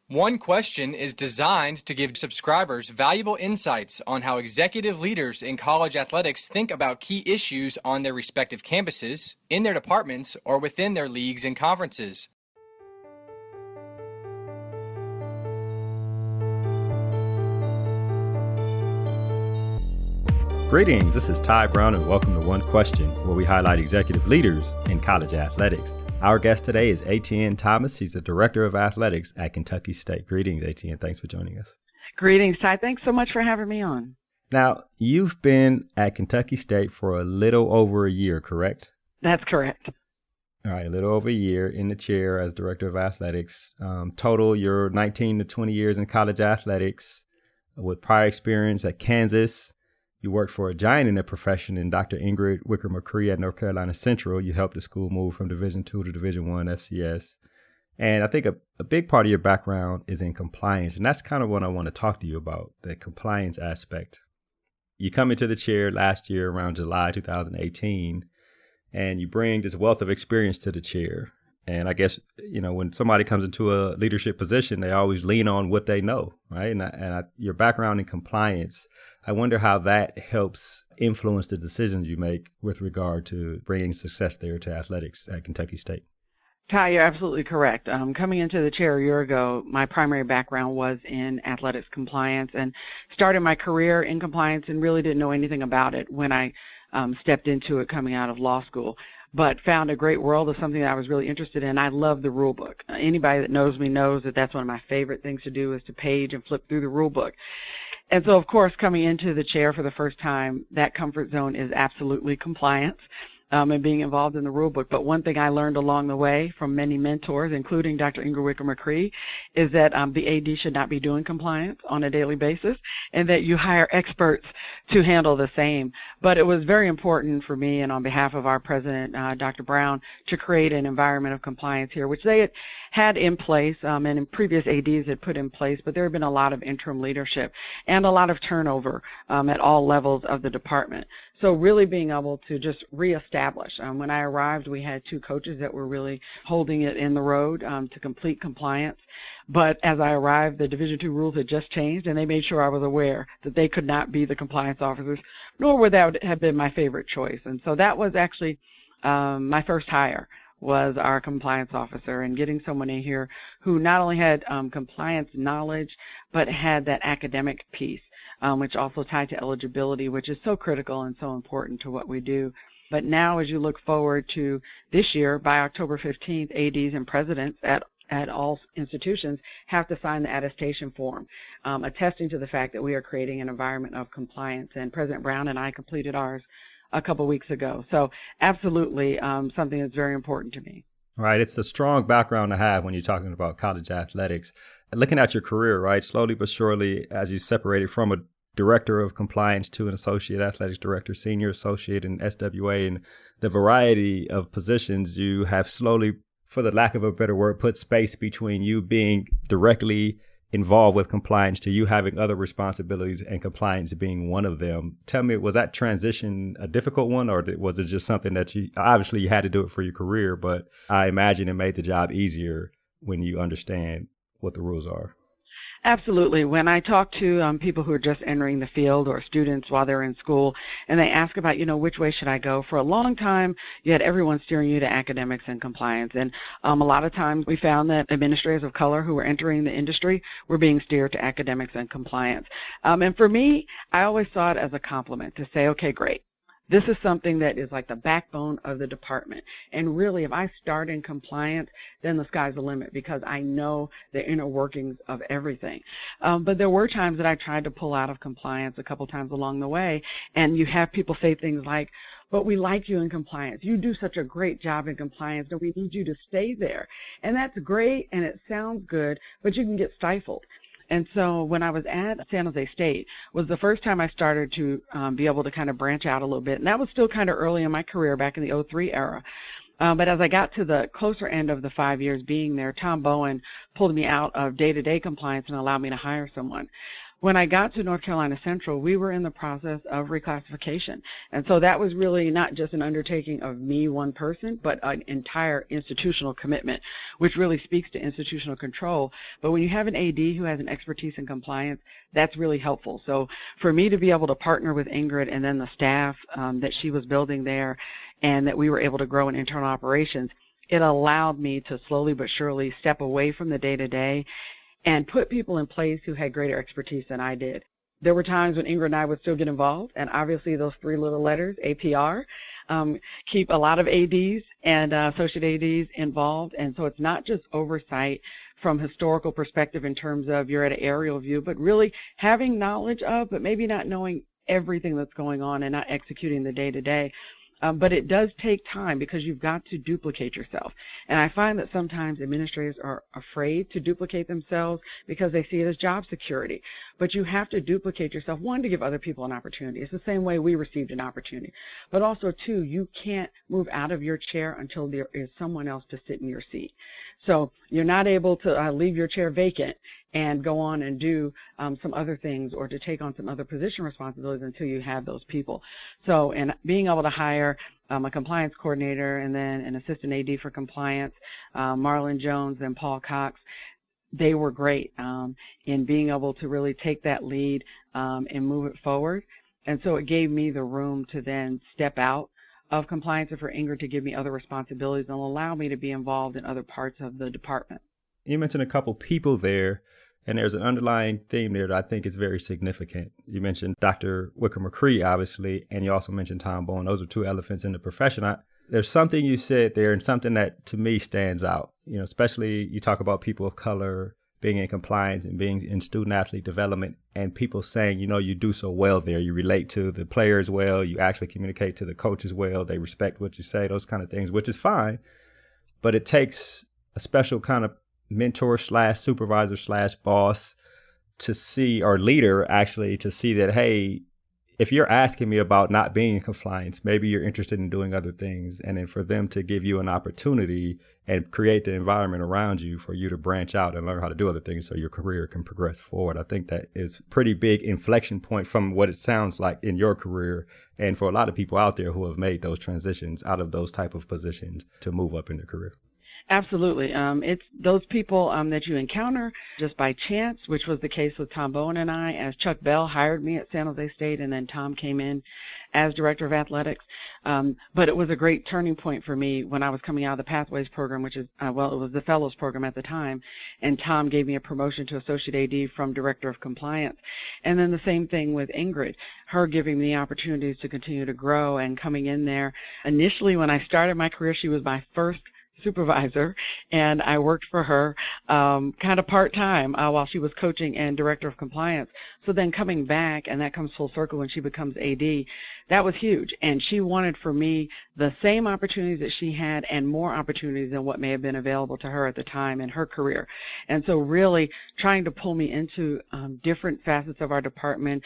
One Question is designed to give subscribers valuable insights on how executive leaders in college athletics think about key issues on their respective campuses, in their departments, or within their leagues and conferences. Greetings, this is Ty Brown and welcome to One Question, where we highlight executive leaders in college athletics. Our guest today is Etienne Thomas. He's the Director of Athletics at Kentucky State. Greetings, Etienne. Thanks for joining us. Greetings, Ty. Thanks so much for having me on. Now, you've been at Kentucky State for a little over a year, correct? That's correct. All right, a little over a year in the chair as Director of Athletics. Total, you're 19 to 20 years in college athletics with prior experience at Kansas. You worked for a giant in the profession in Dr. Ingrid Wicker McCree at North Carolina Central. You helped the school move from Division II to Division I FCS. And I think a big part of your background is in compliance. And that's kind of what I want to talk to you about, the compliance aspect. You come into the chair last year around July 2018, and you bring this wealth of experience to the chair. And I guess, you know, when somebody comes into a leadership position, they always lean on what they know, right? And your background in compliance, I wonder how that helps influence the decisions you make with regard to bringing success there to athletics at Kentucky State. Ty, you're absolutely correct. Coming into the chair a year ago, my primary background was in athletics compliance and started my career in compliance and really didn't know anything about it when I stepped into it coming out of law school, but found a great world of something that I was really interested in. I love the rule book. Anybody that knows me knows that that's one of my favorite things to do is to page and flip through the rule book. And so, of course, coming into the chair for the first time, that comfort zone is absolutely compliance and being involved in the rule book. But one thing I learned along the way from many mentors, including Dr. Ingrid Wicker McCree, is that the AD should not be doing compliance on a daily basis and that you hire experts to handle the same. But it was very important for me and on behalf of our president, Dr. Brown, to create an environment of compliance here, which they had in place and in previous ADs had put in place, but there had been a lot of interim leadership and a lot of turnover at all levels of the department. So really being able to just reestablish. When I arrived, we had two coaches that were really holding it in the road to complete compliance. But as I arrived, the Division II rules had just changed, and they made sure I was aware that they could not be the compliance officers, nor would that have been my favorite choice. And so that was actually my first hire, was our compliance officer, and getting someone in here who not only had compliance knowledge, but had that academic piece, which also tied to eligibility, which is so critical and so important to what we do. But now, as you look forward to this year, by October 15th, ADs and presidents at all institutions have to sign the attestation form, attesting to the fact that we are creating an environment of compliance. And President Brown and I completed ours a couple weeks ago. So absolutely something that's very important to me. Right. It's a strong background to have when you're talking about college athletics. Looking at your career, right, slowly but surely, as you separated from a director of compliance to an associate athletics director, senior associate in SWA, and the variety of positions you have slowly, for the lack of a better word, put space between you being directly involved with compliance to you having other responsibilities and compliance being one of them. Tell me, was that transition a difficult one, or was it just something that you had to do it for your career, but I imagine it made the job easier when you understand what the rules are? Absolutely. When I talk to people who are just entering the field or students while they're in school, and they ask about, which way should I go? For a long time, you had everyone steering you to academics and compliance. And a lot of times we found that administrators of color who were entering the industry were being steered to academics and compliance. And for me, I always saw it as a compliment to say, okay, great. This is something that is like the backbone of the department. And really, if I start in compliance, then the sky's the limit because I know the inner workings of everything. But there were times that I tried to pull out of compliance a couple times along the way. And you have people say things like, but we like you in compliance. You do such a great job in compliance, and we need you to stay there. And that's great, and it sounds good, but you can get stifled. And so when I was at San Jose State was the first time I started to be able to kind of branch out a little bit. And that was still kind of early in my career back in the 03 era. But as I got to the closer end of the 5 years being there, Tom Bowen pulled me out of day-to-day compliance and allowed me to hire someone. When I got to North Carolina Central, we were in the process of reclassification. And so that was really not just an undertaking of me, one person, but an entire institutional commitment, which really speaks to institutional control. But when you have an AD who has an expertise in compliance, that's really helpful. So for me to be able to partner with Ingrid and then the staff that she was building there, and that we were able to grow in internal operations, it allowed me to slowly but surely step away from the day-to-day and put people in place who had greater expertise than I did. There were times when Ingrid and I would still get involved, and obviously those three little letters, APR, keep a lot of ADs and associate ADs involved. And so it's not just oversight from historical perspective in terms of you're at an aerial view, but really having knowledge of, but maybe not knowing everything that's going on and not executing the day-to-day. But it does take time because you've got to duplicate yourself. And I find that sometimes administrators are afraid to duplicate themselves because they see it as job security. But you have to duplicate yourself, one, to give other people an opportunity. It's the same way we received an opportunity. But also, two, you can't move out of your chair until there is someone else to sit in your seat. So you're not able to leave your chair vacant and go on and do some other things or to take on some other position responsibilities until you have those people. So, and being able to hire a compliance coordinator and then an assistant AD for compliance, Marlon Jones and Paul Cox, they were great in being able to really take that lead and move it forward. And so it gave me the room to then step out of compliance and for Ingrid to give me other responsibilities and allow me to be involved in other parts of the department. You mentioned a couple people there, and there's an underlying theme there that I think is very significant. You mentioned Dr. Wicker McCree, obviously, and you also mentioned Tom Bowen. Those are two elephants in the profession. There's something you said there and something that to me stands out, you know, especially you talk about people of color being in compliance and being in student athlete development and people saying, you know, you do so well there. You relate to the players well. You actually communicate to the coaches well. They respect what you say, those kind of things, which is fine. But it takes a special kind of mentor / supervisor / boss to see, or leader actually, to see that, hey, if you're asking me about not being in compliance, maybe you're interested in doing other things. And then for them to give you an opportunity and create the environment around you for you to branch out and learn how to do other things so your career can progress forward. I think that is a pretty big inflection point from what it sounds like in your career and for a lot of people out there who have made those transitions out of those type of positions to move up in their career. Absolutely. It's those people that you encounter just by chance, which was the case with Tom Bowen and I, as Chuck Bell hired me at San Jose State, and then Tom came in as director of athletics. But it was a great turning point for me when I was coming out of the Pathways program, which is, it was the Fellows program at the time, and Tom gave me a promotion to associate AD from director of compliance. And then the same thing with Ingrid, her giving me opportunities to continue to grow and coming in there. Initially, when I started my career, she was my first supervisor, and I worked for her kind of part-time while she was coaching and director of compliance. So then coming back, and that comes full circle when she becomes AD, that was huge. And she wanted for me the same opportunities that she had and more opportunities than what may have been available to her at the time in her career. And so really trying to pull me into different facets of our department,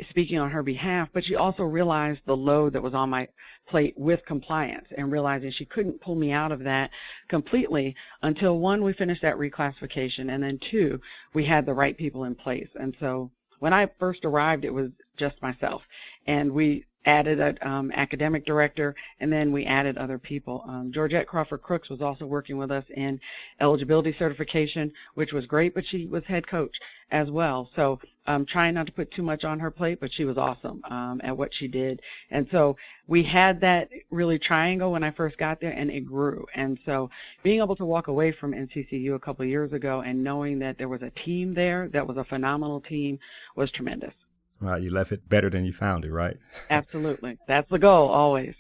speaking on her behalf, but she also realized the load that was on my plate with compliance and realizing she couldn't pull me out of that completely until, one, we finished that reclassification, and then two, we had the right people in place. And so when I first arrived, it was just myself, and we added an academic director, and then we added other people. Georgette Crawford-Crooks was also working with us in eligibility certification, which was great, but she was head coach as well. So trying not to put too much on her plate, but she was awesome at what she did. And so we had that really triangle when I first got there, and it grew. And so being able to walk away from NCCU a couple of years ago and knowing that there was a team there that was a phenomenal team was tremendous. Right, you left it better than you found it, right? Absolutely. That's the goal, always.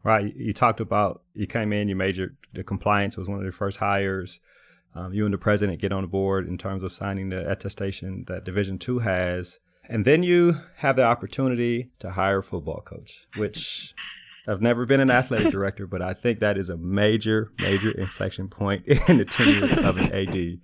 Right, you talked about, you came in, you made the compliance was one of the first hires. You and the president get on the board in terms of signing the attestation that Division II has. And then you have the opportunity to hire a football coach, which I've never been an athletic director, but I think that is a major, major inflection point in the tenure of an AD.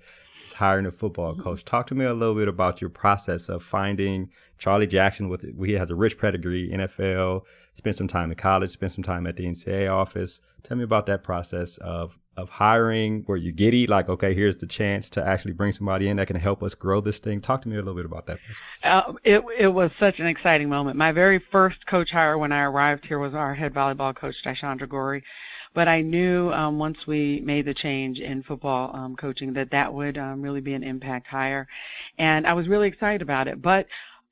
is hiring a football coach. Talk to me a little bit about your process of finding Charlie Jackson. He has a rich pedigree, NFL, spent some time in college, spent some time at the NCAA office. Tell me about that process of hiring. Were you giddy, like, okay, here's the chance to actually bring somebody in that can help us grow this thing? Talk to me a little bit about that process. It was such an exciting moment. My very first coach hire when I arrived here was our head volleyball coach, Dashandra Gori. But I knew once we made the change in football coaching that would really be an impact hire. And I was really excited about it. But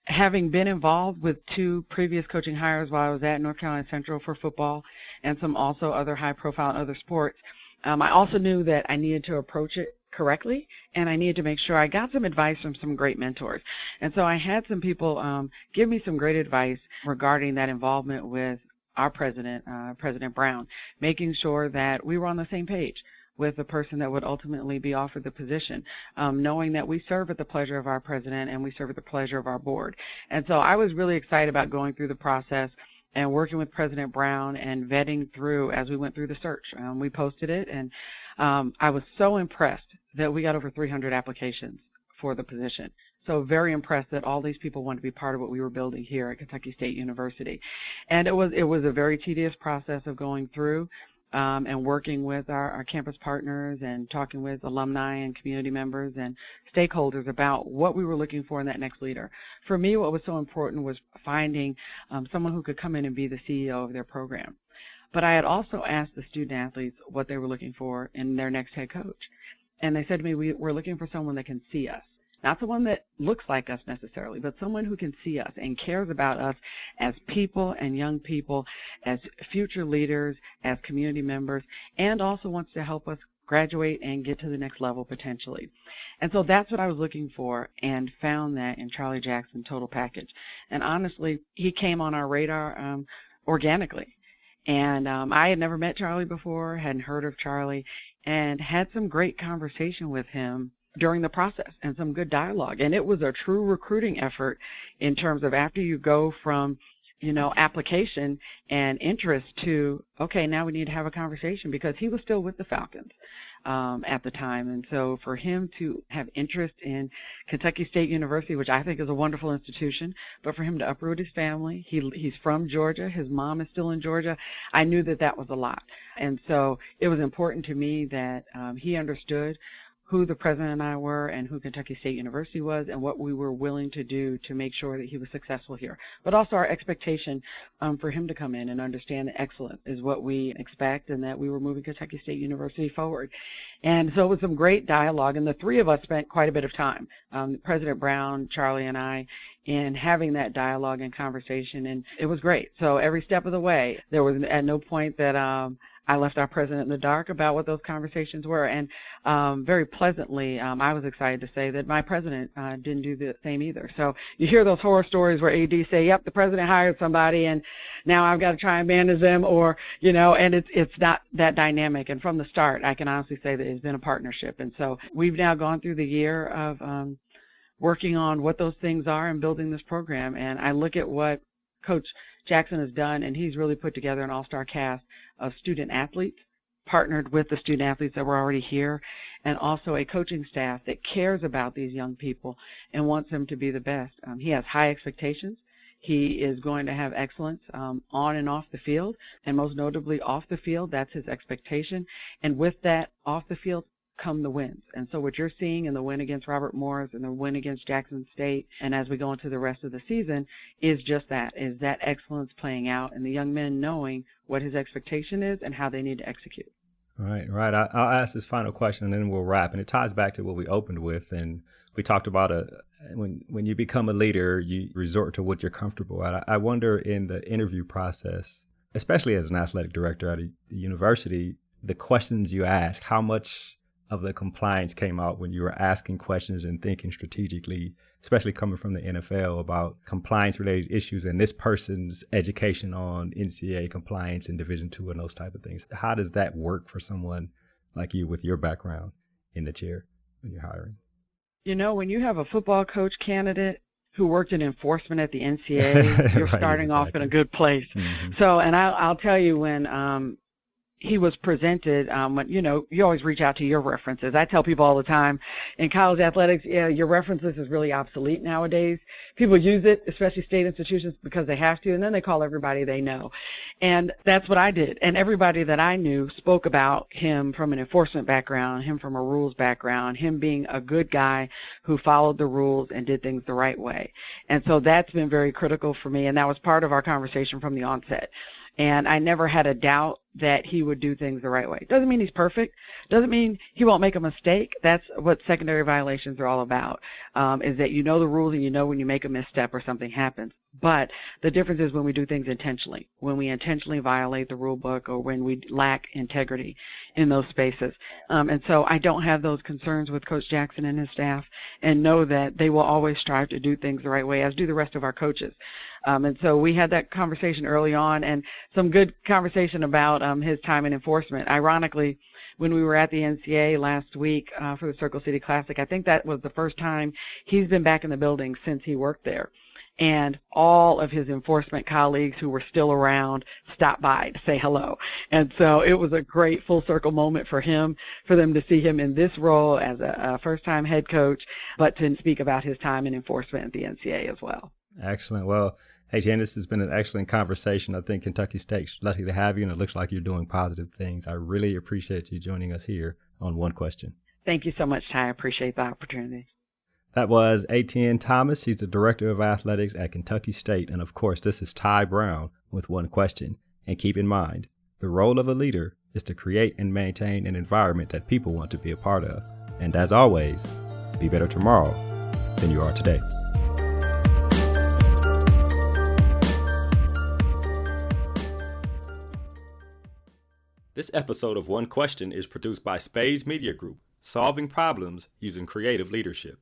having been involved with 2 previous coaching hires while I was at North Carolina Central for football and some also other high-profile and other sports, I also knew that I needed to approach it correctly, and I needed to make sure I got some advice from some great mentors. And so I had some people give me some great advice regarding that involvement with our president, President Brown, making sure that we were on the same page with the person that would ultimately be offered the position, knowing that we serve at the pleasure of our president and we serve at the pleasure of our board. And so I was really excited about going through the process and working with President Brown and vetting through as we went through the search. We posted it, and I was so impressed that we got over 300 applications for the position. So very impressed that all these people wanted to be part of what we were building here at Kentucky State University. And it was a very tedious process of going through and working with our campus partners and talking with alumni and community members and stakeholders about what we were looking for in that next leader. For me, what was so important was finding someone who could come in and be the CEO of their program. But I had also asked the student athletes what they were looking for in their next head coach. And they said to me, we're looking for someone that can see us. Not someone that looks like us necessarily, but someone who can see us and cares about us as people and young people, as future leaders, as community members, and also wants to help us graduate and get to the next level potentially. And so that's what I was looking for and found that in Charlie Jackson total package. And honestly, he came on our radar organically. And I had never met Charlie before, hadn't heard of Charlie, and had some great conversation with him during the process and some good dialogue. And it was a true recruiting effort in terms of after you go from, application and interest to, okay, now we need to have a conversation, because he was still with the Falcons at the time. And so for him to have interest in Kentucky State University, which I think is a wonderful institution, but for him to uproot his family, he's from Georgia, his mom is still in Georgia, I knew that was a lot. And so it was important to me that he understood who the president and I were and who Kentucky State University was and what we were willing to do to make sure that he was successful here. But also our expectation for him to come in and understand that excellence is what we expect and that we were moving Kentucky State University forward. And so it was some great dialogue, and the 3 of us spent quite a bit of time, President Brown, Charlie, and I, in having that dialogue and conversation, and it was great. So every step of the way, there was at no point that I left our president in the dark about what those conversations were. And very pleasantly, I was excited to say that my president didn't do the same either. So you hear those horror stories where AD say, yep, the president hired somebody and now I've got to try and manage them, or, and it's not that dynamic. And from the start, I can honestly say that it's been a partnership. And so we've now gone through the year of working on what those things are and building this program. And I look at what Coach Jackson has done, and he's really put together an all-star cast of student athletes, partnered with the student athletes that were already here, and also a coaching staff that cares about these young people and wants them to be the best. He has high expectations. He is going to have excellence on and off the field, and most notably off the field. That's his expectation. And with that off the field come the wins. And so what you're seeing in the win against Robert Morris and the win against Jackson State, and as we go into the rest of the season, is just that, is that excellence playing out and the young men knowing what his expectation is and how they need to execute. All right. I'll ask this final question and then we'll wrap. And it ties back to what we opened with. And we talked about when you become a leader, you resort to what you're comfortable at. I wonder in the interview process, especially as an athletic director at a university, the questions you ask, how much of the compliance came out when you were asking questions and thinking strategically, especially coming from the NFL, about compliance-related issues and this person's education on NCAA compliance and Division II and those type of things. How does that work for someone like you with your background in the chair when you're hiring? When you have a football coach candidate who worked in enforcement at the NCAA, you're right, starting exactly. off in a good place. Mm-hmm. So, and I'll tell you, when he was presented, you always reach out to your references. I tell people all the time, in college athletics, your references is really obsolete nowadays. People use it, especially state institutions, because they have to, and then they call everybody they know. And that's what I did. And everybody that I knew spoke about him from an enforcement background, him from a rules background, him being a good guy who followed the rules and did things the right way. And so that's been very critical for me, and that was part of our conversation from the onset. And I never had a doubt that he would do things the right way. Doesn't mean he's perfect. Doesn't mean he won't make a mistake. That's what secondary violations are all about, is that you know the rules and you know when you make a misstep or something happens. But the difference is when we do things intentionally, when we intentionally violate the rule book or when we lack integrity in those spaces. And so I don't have those concerns with Coach Jackson and his staff, and know that they will always strive to do things the right way, as do the rest of our coaches. And so we had that conversation early on, and some good conversation about his time in enforcement. Ironically, when we were at the NCAA last week for the Circle City Classic, I think that was the first time he's been back in the building since he worked there. And all of his enforcement colleagues who were still around stopped by to say hello. And so it was a great full circle moment for him, for them to see him in this role as a first-time head coach, but to speak about his time in enforcement at the NCAA as well. Excellent. Well, Etienne, this has been an excellent conversation. I think Kentucky State's lucky to have you, and it looks like you're doing positive things. I really appreciate you joining us here on One Question. Thank you so much, Ty. I appreciate the opportunity. That was Etienne Thomas. He's the Director of Athletics at Kentucky State. And of course, this is Ty Brown with One Question. And keep in mind, the role of a leader is to create and maintain an environment that people want to be a part of. And as always, be better tomorrow than you are today. This episode of One Question is produced by Spades Media Group, solving problems using creative leadership.